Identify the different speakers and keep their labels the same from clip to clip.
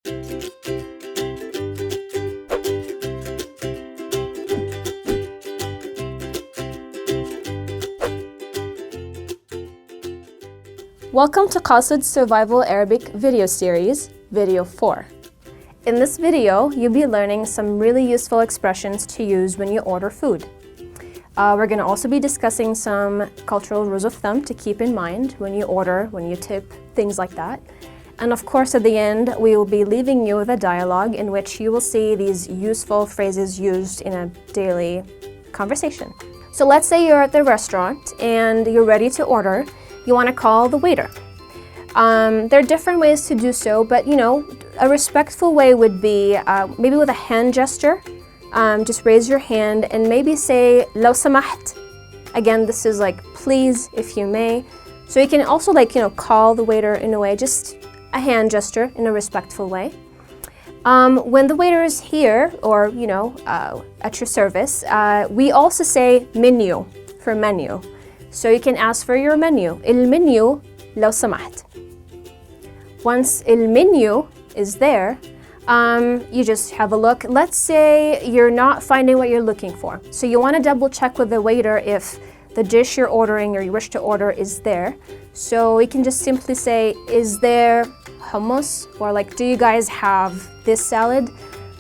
Speaker 1: Welcome to Qasid's Survival Arabic video series, Video 4. In this video, you'll be learning some really useful expressions to use when you order food. We're going to also be discussing some cultural rules of thumb to keep in mind when you order, when you tip, things like that. And of course, at the end, we will be leaving you with a dialogue in which you will see these useful phrases used in a daily conversation. So let's say you're at the restaurant and you're ready to order. You want to call the waiter. There are different ways to do so, but a respectful way would be maybe with a hand gesture. Just raise your hand and maybe say "لو سمحت." Again, this is like please, if you may. So you can also call the waiter in a way, just a hand gesture in a respectful way. When the waiter is here or at your service, we also say menu for menu. So you can ask for your menu. المنيو لو سمحت. Once المنيو is there, you just have a look. Let's say you're not finding what you're looking for. So you want to double check with the waiter if the dish you're ordering or you wish to order is there. So you can just simply say, is there hummus? Or do you guys have this salad?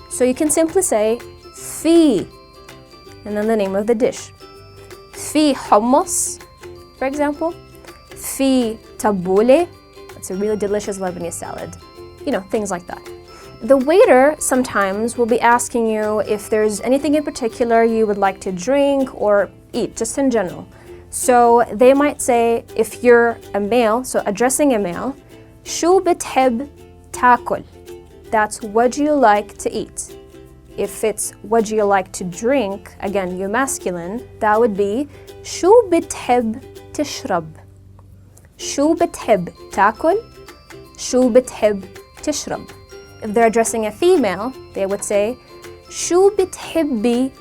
Speaker 1: So you can simply say, في, and then the name of the dish. في hummus, for example. في tabbouleh, that's a really delicious Lebanese salad. Things like that. The waiter sometimes will be asking you if there's anything in particular you would like to drink or eat, just in general. So they might say, if you're a male, so addressing a male, شو بتحب تاكل? That's what do you like to eat. If it's what do you like to drink, again, you're masculine, that would be شو بتحب تشرب? شو بتحب تاكل? شو بتحب تشرب? If they're addressing a female, they would say شو بتحبي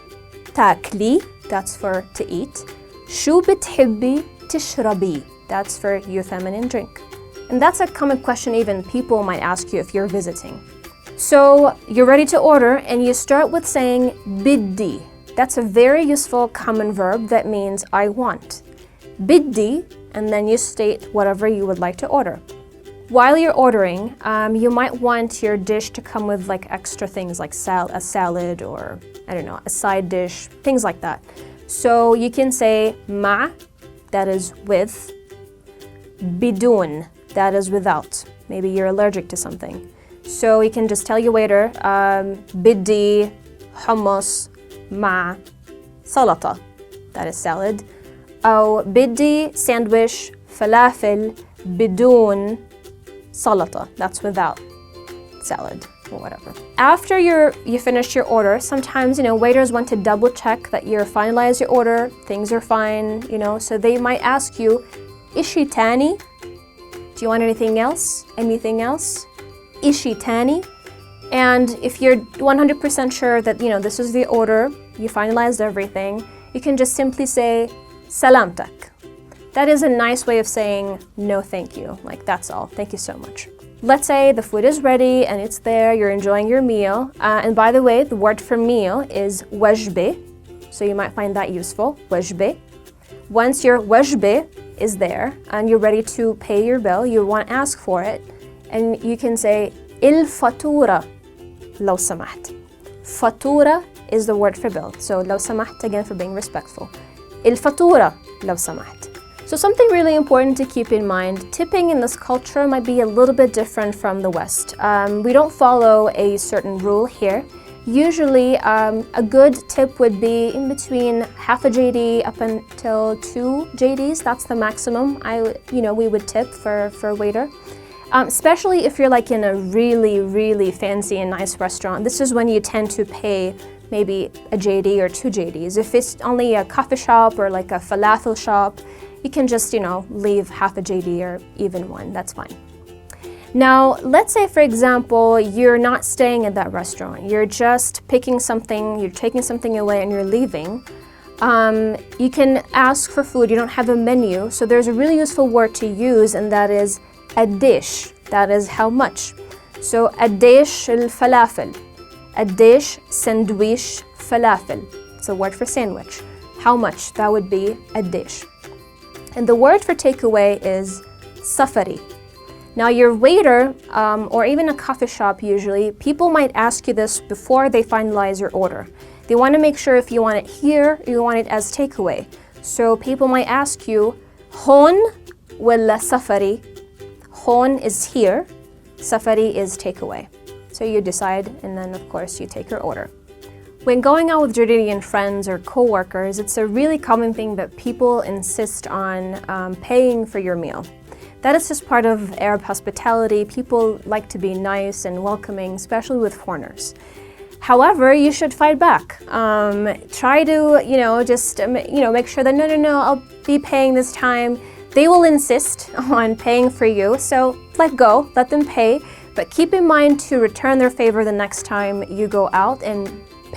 Speaker 1: تاكلي? That's for to eat. شو بتحبي تشربي? That's for your feminine drink. And that's a common question even people might ask you if you're visiting. So you're ready to order and you start with saying بدي. That's a very useful common verb that means I want. بدي, and then you state whatever you would like to order. While you're ordering, you might want your dish to come with extra things like a salad or, a side dish, things like that. So you can say مع, that is with, بدون, that is without. Maybe you're allergic to something. So you can just tell your waiter, بدي hummus مع سلطة, that is salad. أو بدي sandwich فلافل بدون سلطة, that's without salad or whatever. After you finish your order, sometimes waiters want to double check that you're finalized your order, things are fine, so they might ask you إشي تاني? Do you want anything else? Anything else? إشي تاني? And if you're 100% sure that this is the order, you finalized everything, you can just simply say سلامتك. That is a nice way of saying no thank you, that's all, thank you so much. Let's say the food is ready and it's there, you're enjoying your meal. And by the way, the word for meal is وجبة, so you might find that useful, وجبة. Once your وجبة is there and you're ready to pay your bill, you want to ask for it, and you can say الفاتورة لو سمحت. فاتورة is the word for bill, so لو سمحت, again, for being respectful. الفاتورة لو سمحت. So something really important to keep in mind, tipping in this culture might be a little bit different from the West. We don't follow a certain rule here. Usually, a good tip would be in between half a JD up until 2 JDs. That's the maximum we would tip for a waiter. Especially if you're in a really, really fancy and nice restaurant. This is when you tend to pay maybe a JD or 2 JDs. If it's only a coffee shop or a falafel shop, you can just, leave half a JD or even 1, that's fine. Now, let's say, for example, you're not staying at that restaurant. You're just picking something, you're taking something away and you're leaving. You can ask for food, you don't have a menu, so there's a really useful word to use, and that is a dish. That is how much. So قديش الفلافل. قديش سندويش فلافل. It's a word for sandwich. How much? That would be قديش. And the word for takeaway is safari. Now your waiter, or even a coffee shop usually, people might ask you this before they finalize your order. They want to make sure if you want it here, you want it as takeaway. So people might ask you, هون ولا safari? هون is here, safari is takeaway. So you decide, and then of course you take your order. When going out with Jordanian friends or co-workers, it's a really common thing that people insist on paying for your meal. That is just part of Arab hospitality. People like to be nice and welcoming, especially with foreigners. However, you should fight back. Try to, make sure that no, I'll be paying this time. They will insist on paying for you, so let go, let them pay, but keep in mind to return their favor the next time you go out and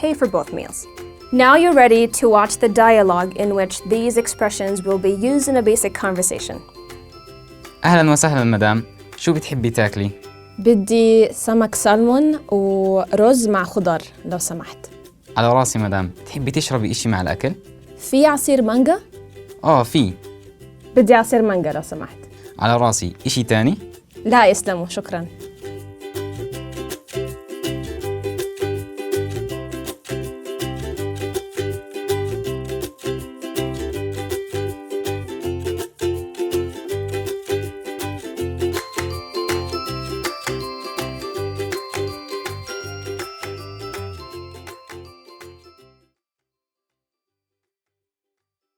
Speaker 1: pay for both meals. Now you're ready to watch the dialogue in which these expressions will be used in a basic conversation.
Speaker 2: أهلاً وسهلاً مدام، شو بتحبي تاكلي؟
Speaker 3: بدي سمك سلمون ورز مع خضار لو سمحت.
Speaker 2: على راسي مدام، تحبي تشربي إشي مع الأكل؟
Speaker 3: في عصير مانجا؟
Speaker 2: في.
Speaker 3: بدي عصير مانجا لو سمحت.
Speaker 2: على راسي، إشي تاني؟
Speaker 3: لا يسلموا، شكراً.